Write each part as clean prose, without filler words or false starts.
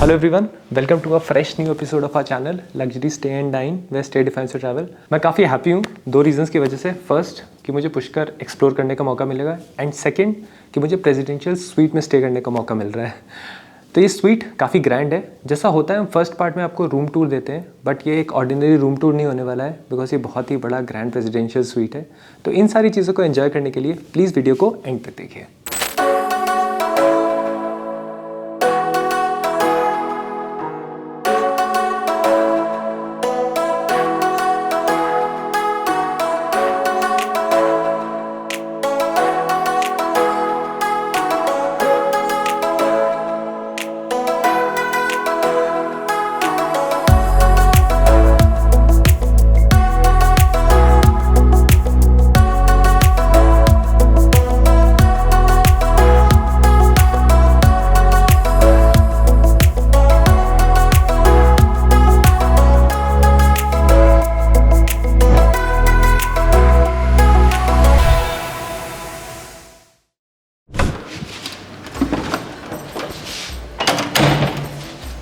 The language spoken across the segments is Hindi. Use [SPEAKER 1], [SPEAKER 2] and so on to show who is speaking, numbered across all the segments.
[SPEAKER 1] Hello everyone, welcome to a fresh new episode of our channel luxury stay and dine we stay defines to travel. मैं काफ़ी हैप्पी हूँ दो रीजंस की वजह से। फर्स्ट कि मुझे पुष्कर एक्सप्लोर करने का मौका मिलेगा एंड सेकंड कि मुझे प्रेसिडेंशियल स्वीट में स्टे करने का मौका मिल रहा है। तो ये स्वीट काफ़ी ग्रैंड है। जैसा होता है हम फर्स्ट पार्ट में आपको रूम टूर देते हैं, बट ये एक ऑर्डिनरी रूम टूर नहीं होने वाला है बिकॉज ये बहुत ही बड़ा ग्रैंड प्रेसिडेंशियल स्वीट है। तो इन सारी चीज़ों को एंजॉय करने के लिए प्लीज़ वीडियो को एंड तक देखिए।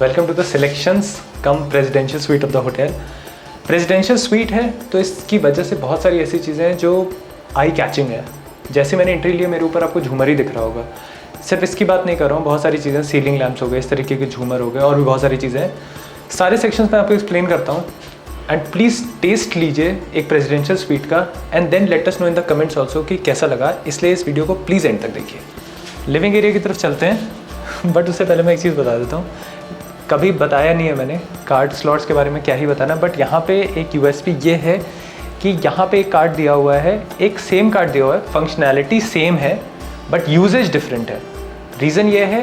[SPEAKER 1] Welcome to the selections cum presidential suite of the hotel. Presidential suite है तो इसकी वजह से बहुत सारी ऐसी चीज़ें हैं जो आई कैचिंग है। जैसे मैंने एंट्री लिया, मेरे ऊपर आपको झूमर ही दिख रहा होगा। सिर्फ इसकी बात नहीं कर रहा हूँ, बहुत सारी चीज़ें, सीलिंग लैंप्स हो गए, इस तरीके के झूमर हो गए और भी बहुत सारी चीज़ें हैं। सारे सेक्शंस मैं आपको एक्सप्लेन करता हूँ एंड प्लीज़ टेस्ट लीजिए एक प्रेसिडेंशियल स्वीट का and then let us know in the comments also कि कैसा लगा। इसलिए इस वीडियो को प्लीज़ एंड तक देखिए। लिविंग एरिया की तरफ चलते हैं, बट उससे पहले मैं एक चीज़ बता देता हूँ। कभी बताया नहीं है मैंने कार्ड स्लॉट्स के बारे में, क्या ही बताना, बट यहाँ पे एक यूएसपी ये है कि यहाँ पे एक कार्ड दिया हुआ है, एक सेम कार्ड दिया हुआ है, फंक्शनैलिटी सेम है बट यूजेज डिफरेंट है। रीज़न ये है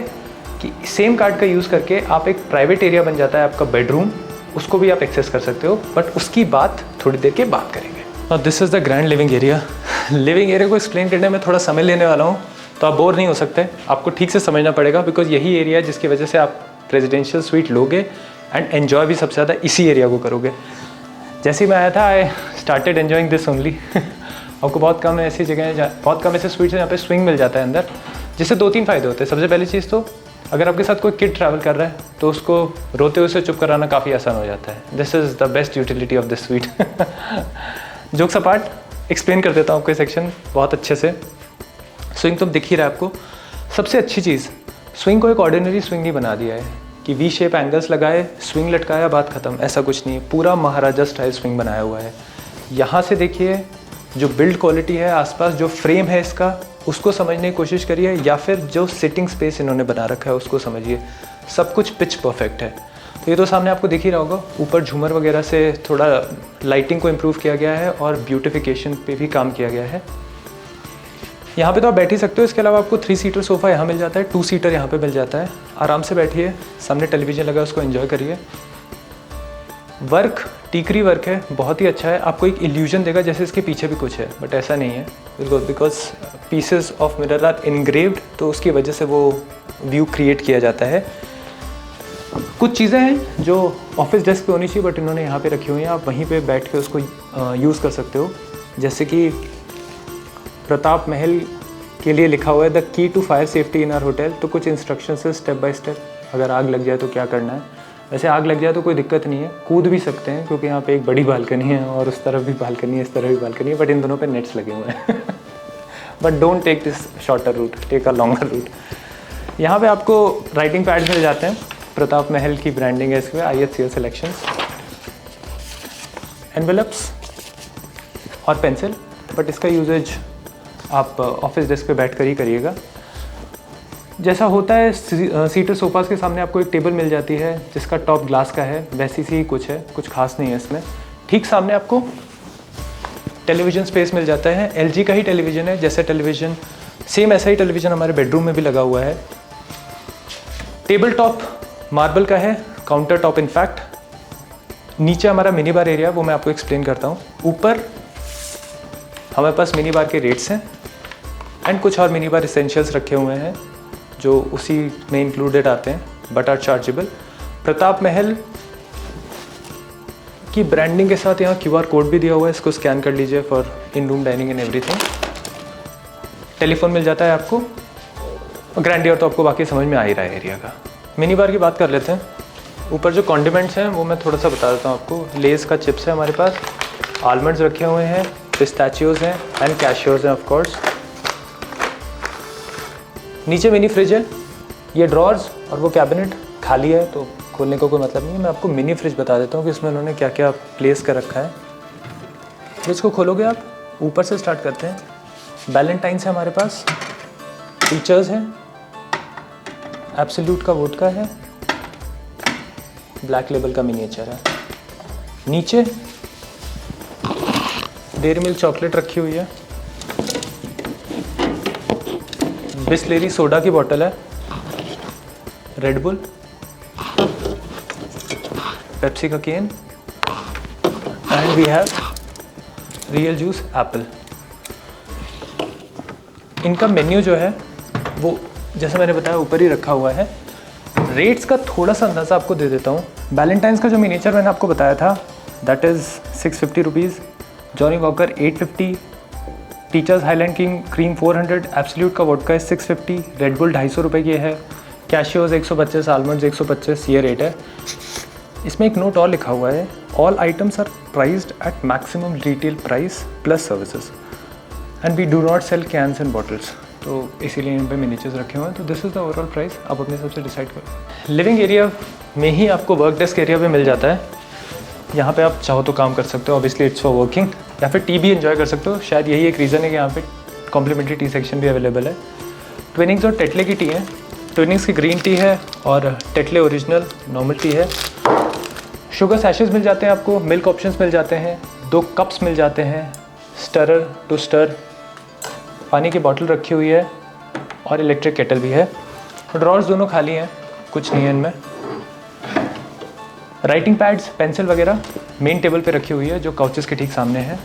[SPEAKER 1] कि सेम कार्ड का यूज़ करके आप एक प्राइवेट एरिया बन जाता है आपका बेडरूम, उसको भी आप एक्सेस कर सकते हो, बट उसकी बात थोड़ी देर के बाद करेंगे। और this is the grand living area. Living area को एक्सप्लेन करने में थोड़ा समय लेने वाला हूँ, तो आप बोर नहीं हो सकते, आपको ठीक से समझना पड़ेगा बिकॉज यही एरिया है जिसकी वजह से आप प्रेसिडेंशियल स्वीट लोगे एंड एन्जॉय भी सबसे ज़्यादा इसी एरिया को करोगे। जैसे ही मैं आया था, I started enjoying this only. आपको बहुत कम ऐसी जगह, बहुत कम ऐसे स्वीट्स हैं यहाँ पे स्विंग मिल जाता है अंदर, जिससे दो तीन फ़ायदे होते हैं। सबसे पहली चीज़ तो अगर आपके साथ कोई किड ट्रैवल कर रहा है तो उसको रोते हुए से चुप कराना काफ़ी आसान हो जाता है। This is the best utility of this sweet. Jokes apart explain कर देता हूँ आपको सेक्शन बहुत अच्छे से। स्विंग तो दिख ही रहा है आपको। सबसे अच्छी चीज़, स्विंग को एक ऑर्डिनरी स्विंग नहीं बना दिया है कि वी शेप एंगल्स लगाए, स्विंग लटकाया, बात ख़त्म, ऐसा कुछ नहीं है। पूरा महाराजा स्टाइल स्विंग बनाया हुआ है। यहाँ से देखिए जो बिल्ड क्वालिटी है, आसपास जो फ्रेम है इसका, उसको समझने की कोशिश करिए, या फिर जो सिटिंग स्पेस इन्होंने बना रखा है उसको समझिए। सब कुछ पिच परफेक्ट है। तो ये तो सामने आपको दिख ही रहा होगा। ऊपर झूमर वगैरह से थोड़ा लाइटिंग को इम्प्रूव किया गया है और ब्यूटिफिकेशन पे भी काम किया गया है। यहाँ पे तो आप बैठ ही सकते हो। इसके अलावा आपको 3 सीटर सोफ़ा यहाँ मिल जाता है, 2 सीटर यहाँ पे मिल जाता है। आराम से बैठिए, सामने टेलीविज़न लगा है, उसको एंजॉय करिए। वर्क टीकरी वर्क है, बहुत ही अच्छा है। आपको एक इल्यूजन देगा जैसे इसके पीछे भी कुछ है, बट ऐसा नहीं है because pieces of mirror are engraved, तो उसकी वजह से वो व्यू क्रिएट किया जाता है। कुछ चीज़ें हैं जो ऑफिस डेस्क पे होनी चाहिए बट इन्होंने यहाँ पे रखी हुई हैं, आप वहीं पे बैठ के उसको यूज़ कर सकते हो। जैसे कि प्रताप महल के लिए लिखा हुआ है the key to fire safety in our hotel. तो कुछ इंस्ट्रक्शंस है स्टेप बाय स्टेप, अगर आग लग जाए तो क्या करना है। वैसे आग लग जाए तो कोई दिक्कत नहीं है, कूद भी सकते हैं क्योंकि यहाँ पे एक बड़ी बालकनी है और उस तरफ भी बालकनी है, इस तरफ भी बालकनी है, बट इन दोनों पे नेट्स लगे हुए हैं। But don't take this shorter route, take a longer route. यहाँ पे आपको राइटिंग पैड मिल जाते हैं, प्रताप महल की ब्रांडिंग है इसमें, IHCL सिलेक्शंस, एनवेलप्स और पेंसिल, बट इसका यूजेज आप ऑफिस डेस्क पे बैठकर ही करिएगा। जैसा होता है सीटर सोफ़ाज़ के सामने आपको एक टेबल मिल जाती है जिसका टॉप ग्लास का है, वैसी सी कुछ है, कुछ खास नहीं है इसमें। ठीक सामने आपको टेलीविज़न स्पेस मिल जाता है, LG का ही टेलीविज़न है। जैसे टेलीविज़न सेम ऐसा ही टेलीविज़न हमारे बेडरूम में भी लगा हुआ है। टेबल टॉप मार्बल का है, काउंटर टॉप इनफैक्ट। नीचे हमारा मिनी बार एरिया, वो मैं आपको एक्सप्लेन करता हूँ। ऊपर हमारे पास मिनी बार के रेट्स हैं एंड कुछ और मिनी बार इसेंशियल्स रखे हुए हैं जो उसी में इंक्लूडेड आते हैं बट आर चार्जेबल। प्रताप महल की ब्रांडिंग के साथ यहाँ QR कोड भी दिया हुआ है, इसको स्कैन कर लीजिए for in room dining and everything. Telephone मिल जाता है आपको। ग्रैंडियर तो आपको बाकी समझ में आ ही रहा है एरिया का। मिनी बार की बात कर लेते हैं। ऊपर जो कॉन्डिमेंट्स हैं वो मैं थोड़ा सा बता देता हूँ आपको। लेस का चिप्स है हमारे पास, आलमंड्स रखे हुए हैं, पिस्ताचियोज़ हैं एंड कैशियोज़ हैं ऑफ कोर्स। नीचे मिनी फ्रिज है, ये ड्रॉर्स और वो कैबिनेट खाली है तो खोलने का कोई मतलब नहीं है। मैं आपको मिनी फ्रिज बता देता हूँ कि इसमें उन्होंने क्या क्या प्लेस कर रखा है। फ्रिज को खोलोगे आप, ऊपर से स्टार्ट करते हैं। वैलेंटाइन्स है हमारे पास, फीचर्स हैं, एब्सोल्यूट का वोडका है, ब्लैक लेबल का मिनिएचर है। नीचे डेयरी मिल्क चॉकलेट रखी हुई है, बिस्लेरी सोडा की बोतल है, रेड बुल, पेप्सी का can and we have Real juice apple. इनका मेन्यू जो है वो जैसे मैंने बताया ऊपर ही रखा हुआ है। रेट्स का थोड़ा सा अंदाज़ा आपको दे देता हूँ। वैलेंटाइन्स का जो मिनिएचर मैंने आपको बताया था that is 650 rupees, Johnny walker 850, teachers highland king cream 400, absolute का वोडका है 650, रेड बुल 250 रुपये की है, कैशियोज़ 125, आलमंड्स 125, ये रेट है। इसमें एक नोट और लिखा हुआ है, all items are priced at maximum retail price plus services and we do not sell cans and bottles. तो इसीलिए इन पे मिनिएचर्स रखे हुए हैं। तो this is the overall price, आप अपने हिसाब से डिसाइड करो। लिविंग एरिया में ही आपको वर्क डेस्क एरिया भी मिल जाता है। यहाँ पे आप चाहो तो काम कर सकते हो, ऑब्वियसली इट्स फॉर वर्किंग, या फिर टी भी एंजॉय कर सकते हो। शायद यही एक रीज़न है कि यहाँ पे कॉम्प्लीमेंट्री टी सेक्शन भी अवेलेबल है। ट्विनिंग्स और टेटले की टी है, ट्विनिंग्स की ग्रीन टी है और टेटले ओरिजिनल नॉर्मल टी है। शुगर सैशेस मिल जाते हैं आपको, मिल्क ऑप्शंस मिल जाते हैं, 2 कप्स मिल जाते हैं, स्टरर टू स्टर, पानी की बोतल रखी हुई है और इलेक्ट्रिक केटल भी है। ड्रॉर्स दोनों खाली हैं, कुछ नहीं है इनमें। राइटिंग पैड्स, पेंसिल वगैरह मेन टेबल पे रखी हुई है जो काउचेस के ठीक सामने है।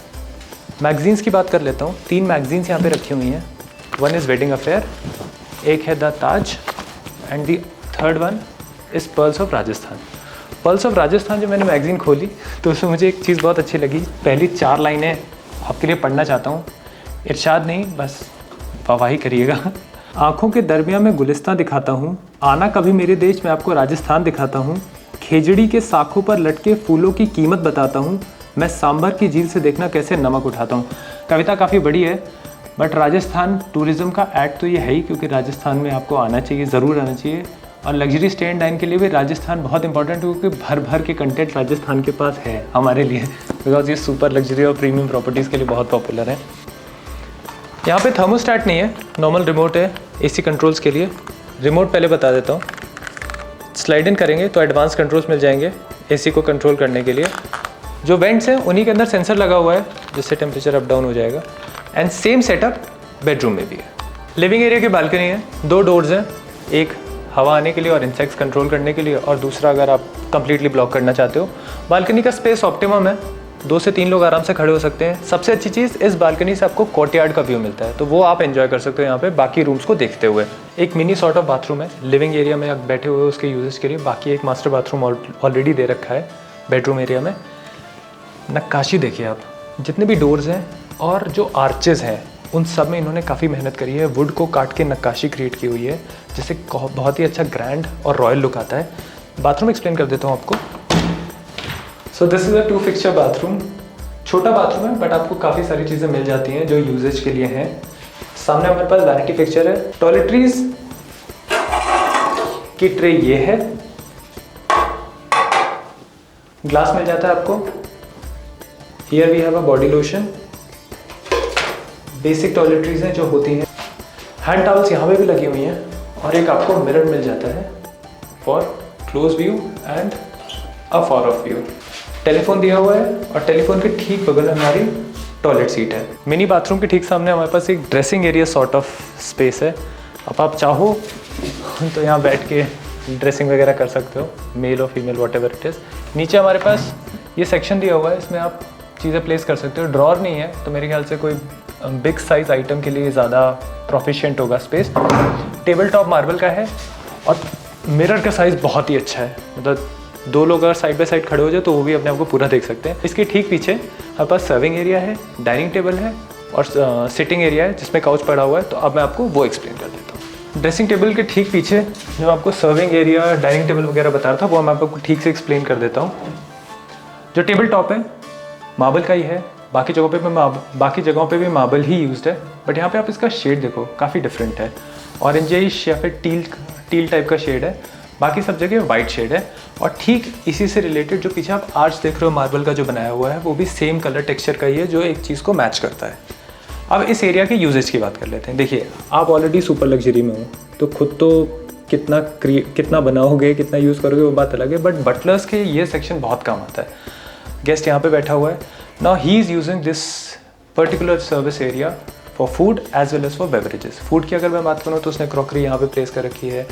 [SPEAKER 1] मैगजीन्स की बात कर लेता हूँ। 3 मैगजीन्स यहाँ पे रखी हुई हैं। वन इज़ वेडिंग अफेयर, एक है the Taj and the third one is pearls of Rajasthan. Pearls of Rajasthan जो मैंने मैगज़ीन खोली तो उसमें मुझे एक चीज़ बहुत अच्छी लगी। पहली 4 लाइनें आपके लिए पढ़ना चाहता हूँ, इरशाद नहीं बस वाहवाही करिएगा। आँखों के दरमियान में गुलिस्तां दिखाता हूँ, आना कभी मेरे देश में आपको राजस्थान दिखाता हूँ, खेजड़ी के साखों पर लटके फूलों की कीमत बताता हूँ, मैं सांभर की झील से देखना कैसे नमक उठाता हूँ। कविता काफ़ी बड़ी है बट राजस्थान टूरिज़्म का ऐड तो ये है ही, क्योंकि राजस्थान में आपको आना चाहिए, ज़रूर आना चाहिए। और लग्जरी स्टे एंड डाइन के लिए भी राजस्थान बहुत इंपॉर्टेंट है, क्योंकि भर भर के कंटेंट राजस्थान के पास है हमारे लिए, बिकॉज ये सुपर लग्जरी और प्रीमियम प्रॉपर्टीज़ के लिए बहुत पॉपुलर है। यहाँ पे थर्मोस्टैट नहीं है, नॉर्मल रिमोट है एसी कंट्रोल्स के लिए। रिमोट पहले बता देता हूँ, स्लाइड इन करेंगे तो एडवांस कंट्रोल्स मिल जाएंगे एसी को कंट्रोल करने के लिए। जो वेंट्स हैं उन्हीं के अंदर सेंसर लगा हुआ है जिससे टेम्परेचर अप डाउन हो जाएगा। एंड सेम सेटअप बेडरूम में भी है। लिविंग एरिया की बालकनी है, 2 डोर्स हैं, एक हवा आने के लिए और इंसेक्ट्स कंट्रोल करने के लिए, और दूसरा अगर आप कंप्लीटली ब्लॉक करना चाहते हो। बालकनी का स्पेस ऑप्टिमम है, 2 से 3 लोग आराम से खड़े हो सकते हैं। सबसे अच्छी चीज़, इस बालकनी से आपको कोर्टयार्ड का व्यू मिलता है, तो वो आप एंजॉय कर सकते हो यहाँ पे बाकी रूम्स को देखते हुए। एक मिनी सॉर्ट ऑफ बाथरूम है लिविंग एरिया में, आप बैठे हुए उसके यूजेस के लिए। बाकी एक मास्टर बाथरूम ऑलरेडी दे रखा है बेडरूम एरिया में। नक्काशी देखिए आप, जितने भी डोर्स हैं और जो आर्चेज़ हैं उन सब में इन्होंने काफ़ी मेहनत करी है। वुड को काट के नक्काशी क्रिएट की हुई है जिससे बहुत ही अच्छा ग्रैंड और रॉयल लुक आता है। बाथरूम एक्सप्लेन कर देता हूँ आपको। So this is a 2 fixture bathroom. छोटा बाथरूम है बट आपको काफ़ी सारी चीज़ें मिल जाती हैं जो यूजेज के लिए हैं। सामने हमारे पास वैनिटी फिक्सचर है। टॉयलेटरीज की ट्रे ये है, ग्लास मिल जाता है आपको। Here we have a body lotion. Basic toiletries हैं जो होती हैं। हैंड टॉवल्स यहाँ पे भी लगी हुई हैं और एक आपको मिरर मिल जाता है for close view and a far of view. Telephone दिया हुआ है और टेलीफोन के ठीक बगल में हमारी टॉयलेट सीट है। मिनी बाथरूम के ठीक सामने हमारे पास एक dressing area sort of space है। अब आप चाहो तो यहाँ बैठ के ड्रेसिंग वगैरह कर सकते हो, मेल और female what ever it is. नीचे हमारे पास ये सेक्शन दिया हुआ है, इसमें आप चीज़ें प्लेस कर सकते हो। ड्रॉर नहीं है तो मेरे ख्याल से कोई बिग साइज आइटम के लिए ज़्यादा प्रोफिशिएंट होगा स्पेस। टेबल टॉप मार्बल का है और मिरर का साइज़ बहुत ही अच्छा है, मतलब 2 लोग अगर साइड बाय साइड खड़े हो जाए तो वो भी अपने आप को पूरा देख सकते हैं। इसके ठीक पीछे हमारे पास सर्विंग एरिया है, डाइनिंग टेबल है और सिटिंग एरिया है जिसमें काउच पड़ा हुआ है। तो अब मैं आपको वो एक्सप्लेन कर देता हूँ। ड्रेसिंग टेबल के ठीक पीछे जो आपको सर्विंग एरिया, डाइनिंग टेबल वगैरह बता रहा था, वो मैं आपको ठीक से एक्सप्लेन कर देता हूँ। जो टेबल टॉप है मार्बल का ही है, बाकी जगहों पे भी मार्बल ही यूज्ड है, बट यहाँ पे आप इसका शेड देखो काफ़ी डिफरेंट है, ऑरेंजिश या फिर टील टाइप का शेड है, बाकी सब जगह वाइट शेड है। और ठीक इसी से रिलेटेड जो पीछे आप आर्च देख रहे हो मार्बल का जो बनाया हुआ है, वो भी सेम कलर टेक्सचर का ही है, जो एक चीज़ को मैच करता है। अब इस एरिया के यूजेज की बात कर लेते हैं। देखिए, आप ऑलरेडी सुपर लग्जरी में हो, तो खुद तो कितना बनाओगे, कितना यूज़ करोगे, वो बात अलग है, बट बटलर्स के ये सेक्शन बहुत काम आता है। गेस्ट यहाँ पे बैठा हुआ है, now he is using this particular service area for food as well as for beverages. Food की अगर मैं बात करूँ तो उसने क्रॉकरी यहाँ पे प्लेस कर रखी है।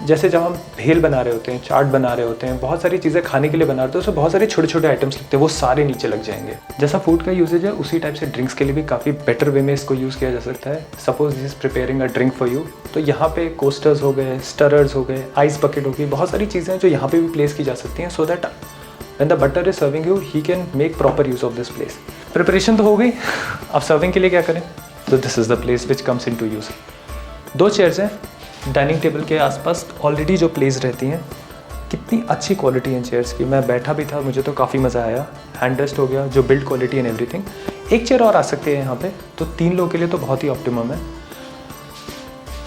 [SPEAKER 1] जैसे जब हम भेल बना रहे होते हैं, चाट बना रहे होते हैं, बहुत सारी चीज़ें खाने के लिए बना रहे होते हैं, उसमें बहुत सारे छोटे छोटे आइटम्स लगते हैं, वो सारे नीचे लग जाएंगे। जैसा फूड का यूजेज है उसी टाइप से ड्रिंक्स के लिए भी काफ़ी बेटर वे में इसको यूज़ किया जा सकता है। Suppose this is preparing a drink for you, तो यहाँ पे कोस्टर्स हो गए, स्टरर्स हो गए, आइस बकेट हो गई, बहुत सारी चीज़ें हैं जो यहाँ पे भी प्लेस की जा सकती हैं, so that when the butter is serving you he can make proper use of this place. Preparation तो हो गई, अब सर्विंग के लिए क्या करें, तो this is the place which comes in to use. 2 chairs हैं डाइनिंग टेबल के आसपास ऑलरेडी जो प्लेस रहती हैं। कितनी अच्छी क्वालिटी है इन चेयर्स की, मैं बैठा भी था, मुझे तो काफ़ी मज़ा आया। हैंड रेस्ट हो गया, जो बिल्ड क्वालिटी एंड एवरीथिंग। एक चेयर और आ सकती है यहाँ पे, तो 3 लोगों के लिए तो बहुत ही ऑप्टिमम है।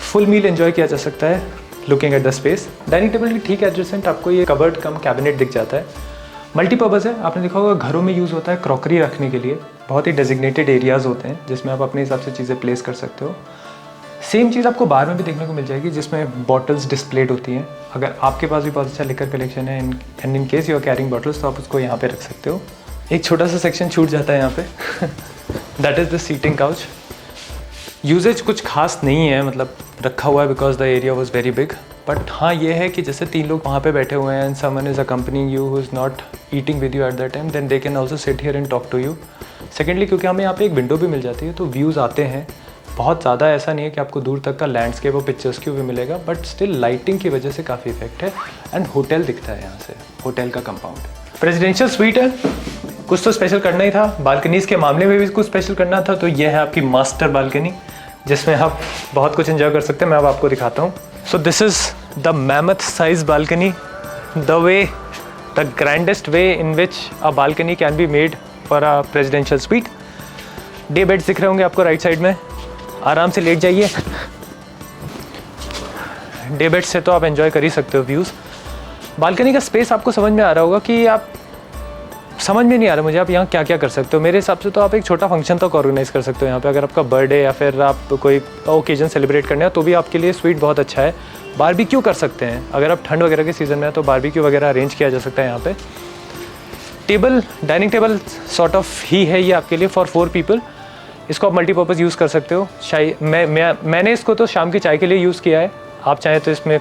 [SPEAKER 1] फुल मील एंजॉय किया जा सकता है looking at the space. Dining table की ठीक एडजेसेंट आपको ये कबर्ड कम कैबिनेट दिख जाता है। मल्टीपर्पज़ है, आपने देखा होगा घरों में यूज़ होता है क्रॉकरी रखने के लिए। बहुत ही डेजिग्नेटेड एरियाज़ होते हैं जिसमें आप अपने हिसाब से चीज़ें प्लेस कर सकते हो। सेम चीज़ आपको बार में भी देखने को मिल जाएगी, जिसमें बॉटल्स डिस्प्लेड होती हैं। अगर आपके पास भी बहुत अच्छा लिकर कलेक्शन है and in case you are carrying bottles, तो आप उसको यहाँ पे रख सकते हो। एक छोटा सा सेक्शन छूट जाता है यहाँ पे that is the seating couch. Uses कुछ खास नहीं है, मतलब रखा हुआ है because the area was very big. But हाँ, ये है कि जैसे 3 लोग वहाँ पे बैठे हुए हैं and someone is accompanying you who is not eating with you at that time, then they can also sit here and talk to you. Secondly, क्योंकि हमें यहाँ पे एक विंडो भी मिल जाती है, तो व्यूज़ आते हैं। बहुत ज़्यादा ऐसा नहीं है कि आपको दूर तक का लैंडस्केप और पिक्चर्स की भी मिलेगा, बट स्टिल लाइटिंग की वजह से काफ़ी इफेक्ट है। एंड होटल दिखता है यहाँ से, होटल का कंपाउंड। प्रेसिडेंशियल स्वीट है, कुछ तो स्पेशल करना ही था। बालकनीज़ के मामले में भी कुछ स्पेशल करना था, तो ये है आपकी मास्टर बालकनी, जिसमें आप बहुत कुछ एंजॉय कर सकते हैं। मैं अब आपको दिखाता हूँ। So this is the mammoth size balcony, the grandest way in which a balcony can be made for a presidential suite. Day beds दिख रहे होंगे आपको राइट साइड में, आराम से लेट जाइए। डे बेड से तो आप एंजॉय कर ही सकते हो व्यूज़। बालकनी का स्पेस आपको समझ में आ रहा होगा कि आप समझ में नहीं आ रहा मुझे आप यहाँ क्या क्या कर सकते हो। मेरे हिसाब से तो आप एक छोटा फंक्शन तक ऑर्गेनाइज कर सकते हो यहाँ पे। अगर आपका बर्थडे या फिर आप कोई ओकेजन सेलिब्रेट करना है, तो भी आपके लिए स्वीट बहुत अच्छा है। बारबेक्यू कर सकते हैं, अगर आप ठंड वगैरह के सीज़न में है तो बारबेक्यू वगैरह अरेंज किया जा सकता है यहाँ पे। Table, dining table sort of ही है ये आपके लिए फॉर 4 पीपल। इसको आप मल्टीपर्पज़ यूज़ कर सकते हो। मैंने इसको तो शाम की चाय के लिए यूज़ किया है। आप चाहें तो इसमें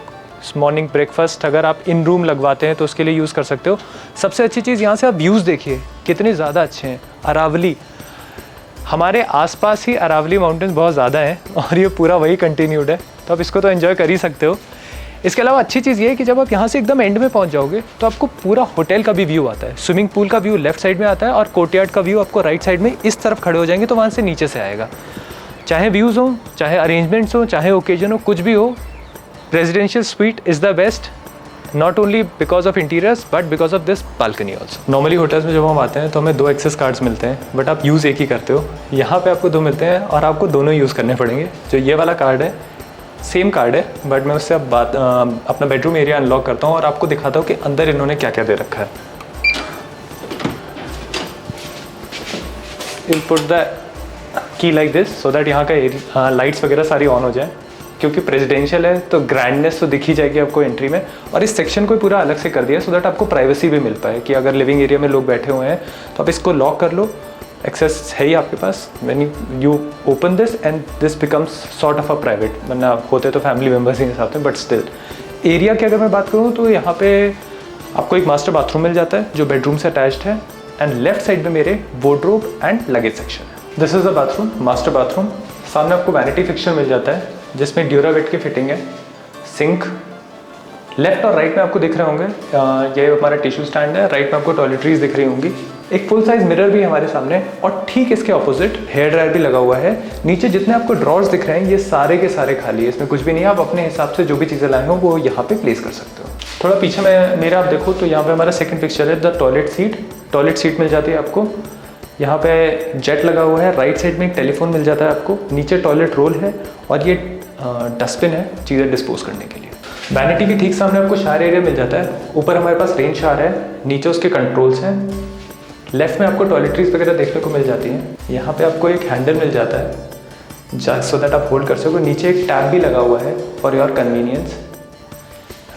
[SPEAKER 1] मॉर्निंग ब्रेकफास्ट अगर आप इन रूम लगवाते हैं तो उसके लिए यूज़ कर सकते हो। सबसे अच्छी चीज़ यहाँ से आप व्यूज़ देखिए कितने ज़्यादा अच्छे हैं। अरावली, हमारे आसपास ही अरावली माउंटेन्स बहुत ज़्यादा हैं और ये पूरा वही कंटिन्यूड है, तो आप इसको तो एंजॉय कर ही सकते हो। इसके अलावा अच्छी चीज़ ये है कि जब आप यहाँ से एकदम एंड में पहुँच जाओगे तो आपको पूरा होटल का भी व्यू आता है। स्विमिंग पूल का व्यू लेफ्ट साइड में आता है और कोर्टयार्ड का व्यू आपको राइट साइड में इस तरफ खड़े हो जाएंगे तो वहाँ से नीचे से आएगा। चाहे व्यूज़ हो, चाहे अरेंजमेंट्स हो, चाहे ओकेजन हो, कुछ भी हो, residential sweet is the best, not only because of interiors but because of this balcony also. Normally hotels में जब हम आते हैं तो हमें 2 एक्सेस कार्ड्स मिलते हैं, बट आप यूज़ एक ही करते हो। यहाँ पे आपको 2 मिलते हैं और आपको दोनों यूज़ करने पड़ेंगे। जो ये वाला कार्ड है सेम कार्ड है, बट मैं उससे अब अपना बेडरूम एरिया अनलॉक करता हूँ और आपको दिखाता हूँ कि अंदर इन्होंने क्या क्या दे रखा है। Put the key like this so that यहाँ का लाइट्स वगैरह सारी ऑन हो जाए, क्योंकि प्रेसिडेंशियल है तो ग्रैंडनेस तो दिखी जाएगी आपको एंट्री में। और इस सेक्शन को पूरा अलग से कर दिया सो दैट आपको प्राइवेसी भी मिल पाए कि अगर लिविंग एरिया में लोग बैठे हुए हैं तो आप इसको लॉक कर लो, एक्सेस है ही आपके पास। When you open this and this becomes sort of a private, वरना होते तो फैमिली मेम्बर्स ही साथ में, बट स्टिल एरिया की अगर मैं बात करूँ तो यहाँ पे आपको एक मास्टर बाथरूम मिल जाता है जो बेडरूम से अटैच्ड है। एंड लेफ्ट साइड में मेरे वार्डरोब एंड लगेज सेक्शन है। This is the bathroom, master bathroom. सामने आपको वैनिटी फिक्सचर मिल जाता है जिसमें ड्यूरावेट की फिटिंग है। सिंक लेफ्ट और राइट में आपको दिख रहे होंगे, ये हमारा टिश्यू स्टैंड है। राइट में आपको टॉयलेटरीज दिख रही होंगी। एक फुल साइज मिरर भी है हमारे सामने और ठीक इसके ऑपोजिट हेयर ड्रायर भी लगा हुआ है। नीचे जितने आपको ड्रॉर्स दिख रहे हैं ये सारे के सारे खाली है, इसमें कुछ भी नहीं है। आप अपने हिसाब से जो भी चीज़ें लाए हो वो यहाँ पे प्लेस कर सकते हो। थोड़ा पीछे में मेरा आप देखो तो यहाँ पे हमारा सेकंड पिक्चर है the toilet seat. Toilet seat मिल जाती है आपको, यहाँ पे जेट लगा हुआ है, राइट साइड में एक टेलीफोन मिल जाता है आपको, नीचे टॉयलेट रोल है और ये डस्टबिन है चीज़ें डिस्पोज करने के लिए। वैनिटी के ठीक सामने आपको शावर एरिया मिल जाता है। ऊपर हमारे पास रेन शावर है, नीचे उसके कंट्रोल्स हैं। लेफ्ट में आपको टॉयलेटरीज वगैरह देखने को मिल जाती हैं। यहाँ पे आपको एक हैंडल मिल जाता है सो दैट आप होल्ड कर सको। नीचे एक टैब भी लगा हुआ है for your convenience.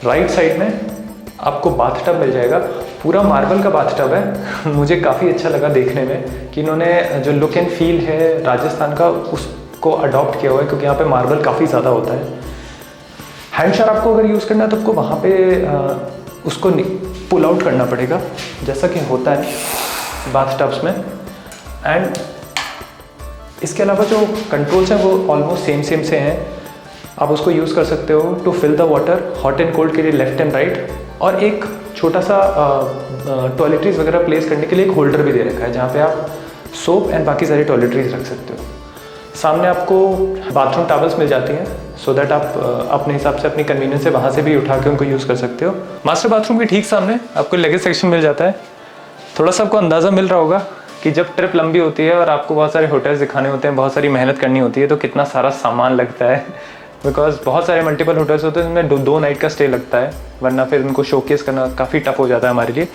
[SPEAKER 1] Right side में आपको बाथटब मिल जाएगा, पूरा मार्बल का बाथटब है। मुझे काफ़ी अच्छा लगा देखने में कि इन्होंने जो लुक एंड फील है राजस्थान का उसको अडॉप्ट किया हुआ है, क्योंकि यहाँ पे मार्बल काफ़ी ज़्यादा होता है। हैंड शावर आपको अगर यूज़ करना है तो आपको वहाँ पे उसको पुल आउट करना पड़ेगा, जैसा कि होता है बाथटब्स में। एंड इसके अलावा जो कंट्रोल्स हैं वो ऑलमोस्ट सेम से हैं। आप उसको यूज़ कर सकते हो to fill the water, hot and cold के लिए लेफ्ट एंड राइट। और एक छोटा सा टॉयलेटरीज वगैरह प्लेस करने के लिए एक होल्डर भी दे रखा है, जहाँ पे आप सोप एंड बाकी सारी टॉयलेटरीज रख सकते हो। सामने आपको बाथरूम टॉवल्स मिल जाती हैं सो दैट आप अपने हिसाब से अपनी कन्वीनियंस से वहाँ से भी उठा के उनको यूज़ कर सकते हो। मास्टर बाथरूम के ठीक सामने आपको लगेज सेक्शन मिल जाता है। थोड़ा सा आपको अंदाज़ा मिल रहा होगा कि जब ट्रिप लंबी होती है और आपको बहुत सारे होटल्स दिखाने होते हैं, बहुत सारी मेहनत करनी होती है, तो कितना सारा सामान लगता है। बिकॉज बहुत सारे मल्टीपल होटल्स होते हैं जिनमें दो नाइट का स्टे लगता है, वरना फिर उनको शोकेस करना काफ़ी टफ हो जाता है हमारे लिए।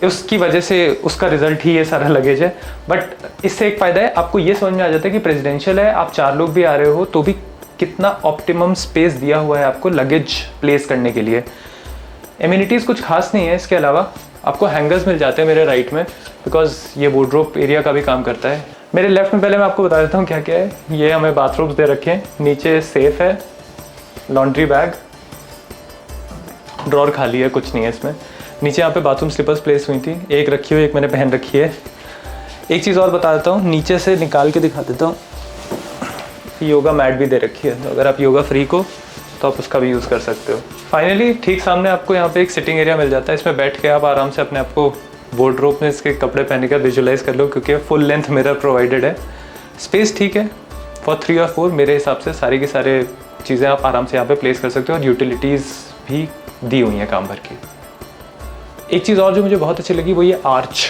[SPEAKER 1] उसकी वजह से उसका रिजल्ट ही ये सारा लगेज है। बट इससे एक फ़ायदा है, आपको ये समझ में आ जाता है कि प्रेसिडेंशियल है, आप 4 लोग भी आ रहे हो तो भी कितना ऑप्टिमम स्पेस दिया हुआ है आपको लगेज प्लेस करने के लिए। एमिनिटीज़ कुछ खास नहीं है। इसके अलावा आपको हैंगर्स मिल जाते हैं मेरे राइट में, बिकॉज ये वार्डरोब एरिया का भी काम करता है। मेरे लेफ्ट में पहले मैं आपको बता देता हूँ क्या क्या है। ये हमें बाथरूम्स दे रखे हैं, नीचे सेफ है, लॉन्ड्री बैग, ड्रॉर खाली है, कुछ नहीं है इसमें। नीचे यहाँ पे बाथरूम स्लीपर्स प्लेस हुई थी, एक रखी हुई, एक मैंने पहन रखी है। एक चीज़ और बता देता हूँ, नीचे से निकाल के दिखा देता हूँ, योगा मैट भी दे रखी है, तो अगर आप योगा फ्री को तो आप उसका भी यूज़ कर सकते हो। फाइनली ठीक सामने आपको यहाँ पे एक सिटिंग एरिया मिल जाता है। इसमें बैठ के आप आराम से अपने आप को वार्डरोब में इसके कपड़े पहने कर विजुलाइज कर लो, क्योंकि फुल लेंथ मिरर प्रोवाइडेड है। स्पेस ठीक है फॉर 3 और 4 मेरे हिसाब से। सारी की सारे चीज़ें आप आराम से यहाँ पे प्लेस कर सकते हो और यूटिलिटीज़ भी दी हुई हैं काम भर की। एक चीज़ और जो मुझे बहुत अच्छी लगी वो ये आर्च।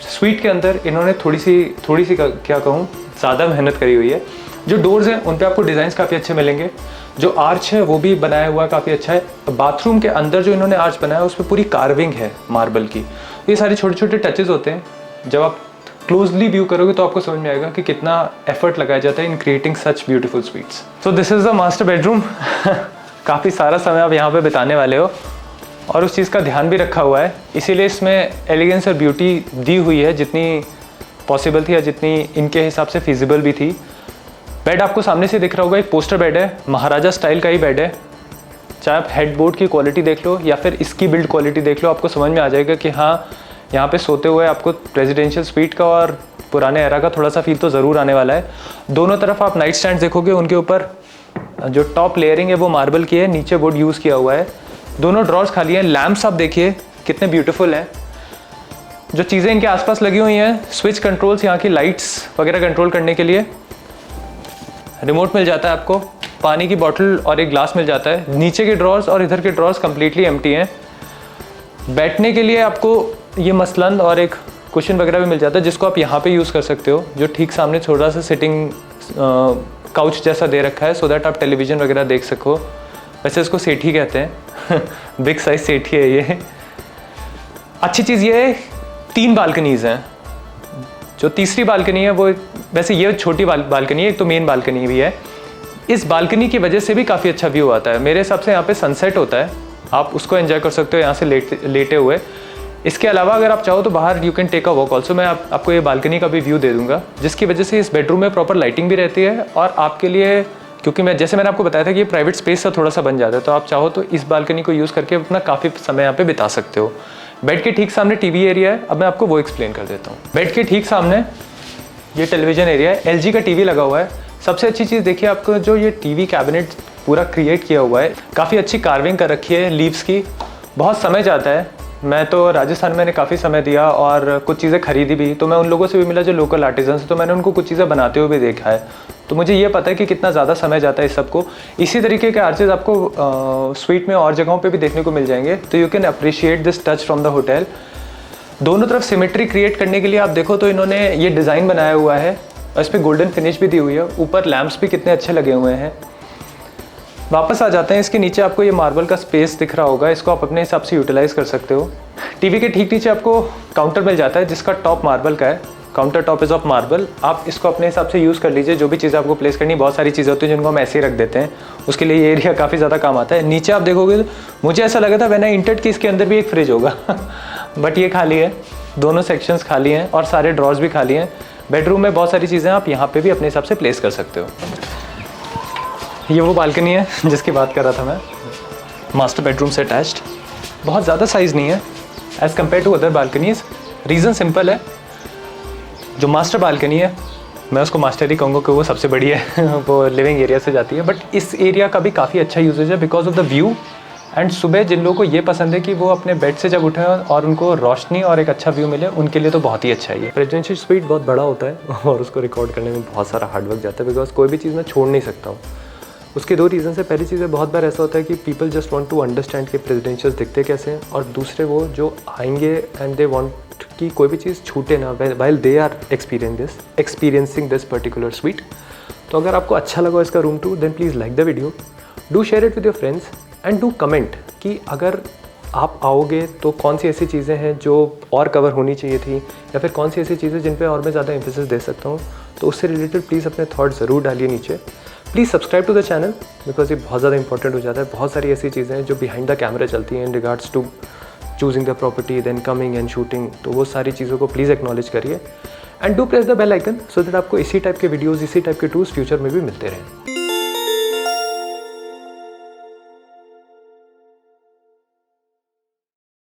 [SPEAKER 1] स्वीट के अंदर इन्होंने थोड़ी सी क्या कहूँ, ज़्यादा मेहनत करी हुई है। जो डोर्स हैं उन पे आपको डिज़ाइंस काफ़ी अच्छे मिलेंगे। जो आर्च है वो भी बनाया हुआ काफ़ी अच्छा है। बाथरूम के अंदर जो इन्होंने आर्च बनाया है उस पर पूरी कार्विंग है मार्बल की। ये सारे छोटे छोटे टचेज़ होते हैं, जब आप क्लोजली व्यू करोगे तो आपको समझ में आएगा कि कितना एफर्ट लगाया जाता है in creating such beautiful sweets. So this is the master bedroom. काफ़ी सारा समय आप यहाँ पे बिताने वाले हो और उस चीज़ का ध्यान भी रखा हुआ है, इसीलिए इसमें एलिगेंस और ब्यूटी दी हुई है जितनी पॉसिबल थी या जितनी इनके हिसाब से फिजिबल भी थी। बेड आपको सामने से दिख रहा होगा, एक पोस्टर बेड है, महाराजा स्टाइल का ही बेड है। चाहे आप हेडबोर्ड की क्वालिटी देख लो या फिर इसकी बिल्ड क्वालिटी देख लो, आपको समझ में आ जाएगा कि हाँ, यहाँ पे सोते हुए आपको रेजिडेंशियल स्वीट का और पुराने एरा का थोड़ा सा फील तो ज़रूर आने वाला है। दोनों तरफ आप नाइट स्टैंड देखोगे, उनके ऊपर जो टॉप लेयरिंग है वो मार्बल की है, नीचे वुड यूज़ किया हुआ है। दोनों ड्रॉर्स खाली हैं। लैंप्स आप देखिए कितने ब्यूटीफुल हैं। जो चीज़ें इनके आसपास लगी हुई हैं, स्विच कंट्रोल्स, यहाँ की लाइट्स वगैरह कंट्रोल करने के लिए। रिमोट मिल जाता है आपको, पानी की बॉटल और एक ग्लास मिल जाता है। नीचे के ड्रॉर्स और इधर के ड्रॉर्स कम्प्लीटली एम्प्टी हैं। बैठने के लिए आपको ये मसलन और एक कुशन वगैरह भी मिल जाता है, जिसको आप यहाँ पे यूज़ कर सकते हो। जो ठीक सामने छोटा सा सिटिंग काउच जैसा दे रखा है, सो दैट आप टेलीविज़न वगैरह देख सको। वैसे इसको सेठी कहते हैं। बिग साइज सेठी है ये। अच्छी चीज़ ये है, 3 बालकनीज़ हैं। जो तीसरी बालकनी है वो, वैसे ये छोटी बालकनी है, एक तो मेन बालकनी भी है। इस बालकनी की वजह से भी काफ़ी अच्छा व्यू आता है। मेरे हिसाब से यहाँ पे सनसेट होता है, आप उसको एंजॉय कर सकते हो यहाँ से लेटे हुए। इसके अलावा अगर आप चाहो तो बाहर you can take a walk also. मैं आपको ये बालकनी का भी व्यू दे दूंगा, जिसकी वजह से इस बेडरूम में प्रॉपर लाइटिंग भी रहती है और आपके लिए, क्योंकि जैसे मैंने आपको बताया था कि ये प्राइवेट स्पेस सा थोड़ा सा बन जाता है, तो आप चाहो तो इस बालकनी को यूज़ करके अपना काफ़ी समय यहाँ पे बिता सकते हो। बेड के ठीक सामने टीवी एरिया है, अब मैं आपको वो एक्सप्लेन कर देता हूँ। बेड के ठीक सामने ये टेलीविज़न एरिया है, LG का टीवी लगा हुआ है। सबसे अच्छी चीज़ देखिए, आपको जो ये टीवी कैबिनेट पूरा क्रिएट किया हुआ है, काफ़ी अच्छी कार्विंग कर रखी है लीव्स की, बहुत समय जाता है। मैं तो राजस्थान में मैंने काफ़ी समय दिया और कुछ चीज़ें खरीदी भी, तो मैं उन लोगों से भी मिला जो लोकल आर्टिजन हैं, तो मैंने उनको कुछ चीज़ें बनाते हुए भी देखा है, तो मुझे ये पता है कि कितना ज़्यादा समय जाता है इस सबको। इसी तरीके के आर्चेज आपको स्वीट में और जगहों पे भी देखने को मिल जाएंगे, तो you can appreciate this touch from the hotel. दोनों तरफ सिमेट्री क्रिएट करने के लिए आप देखो तो इन्होंने ये डिज़ाइन बनाया हुआ है और इस पर गोल्डन फिनिश भी दी हुई है, ऊपर लैंप्स भी कितने अच्छे लगे हुए हैं। वापस आ जाते हैं, इसके नीचे आपको ये मार्बल का स्पेस दिख रहा होगा, इसको आप अपने हिसाब से यूटिलाइज कर सकते हो। टीवी के ठीक नीचे आपको काउंटर मिल जाता है जिसका टॉप मार्बल का है, counter top is of marble. आप इसको अपने हिसाब से यूज़ कर लीजिए, जो भी चीज़ें आपको प्लेस करनी, बहुत सारी चीज़ें होती हैं जिनको हम ऐसे ही रख देते हैं, उसके लिए ये एरिया काफ़ी ज़्यादा काम आता है। नीचे आप देखोगे तो मुझे ऐसा लगा था मैंने इंटेड कि इसके अंदर भी एक फ्रिज होगा बट ये खाली है, दोनों सेक्शंस खाली हैं और सारे ड्रॉर्स भी खाली हैं। बेडरूम में बहुत सारी चीज़ें आप यहाँ पे भी अपने हिसाब से प्लेस कर सकते हो। ये वो बालकनी है जिसकी बात कर रहा था मैं, मास्टर बेडरूम से अटैच्ड। बहुत ज़्यादा साइज़ नहीं है as compare to other balconies. Reason simple है, जो मास्टर बालकनी है मैं उसको मास्टर ही कहूँगा कि वो सबसे बड़ी है वो लिविंग एरिया से जाती है, बट इस एरिया का भी काफ़ी अच्छा यूजेज है because of the view. And सुबह जिन लोगों को ये पसंद है कि वो अपने बेड से जब उठें और उनको रोशनी और एक अच्छा व्यू मिले, उनके लिए तो बहुत ही अच्छा है ये। प्रेसिडेंशियल स्वीट बहुत बड़ा होता है और उसको रिकॉर्ड करने में बहुत सारा हार्डवर्क जाता है, बिकॉज कोई भी चीज़ मैं छोड़ नहीं सकता हूँ। उसके दो रीज़न है। पहली चीज़ है, बहुत बार ऐसा होता है कि people just want to understand कि प्रेसिडेंशियल्स दिखते कैसे हैं, और दूसरे वो जो आएंगे एंड दे वांट कि कोई भी चीज़ छूटे ना while they are experiencing this particular suite. तो अगर आपको अच्छा लगा इसका room tour, then please like the video, do share it with your friends and do comment कि अगर आप आओगे तो कौन सी ऐसी चीज़ें हैं जो और कवर होनी चाहिए थी, या फिर कौन सी ऐसी चीज़ें जिन पे और मैं ज़्यादा एम्फेसिस दे सकता हूँ। तो उससे रिलेटेड प्लीज़ अपने थॉट ज़रूर डालिए नीचे। Please subscribe to the channel because ये बहुत ज़्यादा इंपॉर्टेंट हो जाता है। बहुत सारी ऐसी चीज़ें हैं जो बिहाइंड द कैमरा चलती हैं in regards to choosing the property, then coming and shooting. तो वो सारी चीज़ों को प्लीज़ एक्नॉलेज करिए and do press the bell icon so that आपको इसी टाइप के वीडियोज़, इसी टाइप के टूल्स फ्यूचर में भी मिलते रहें।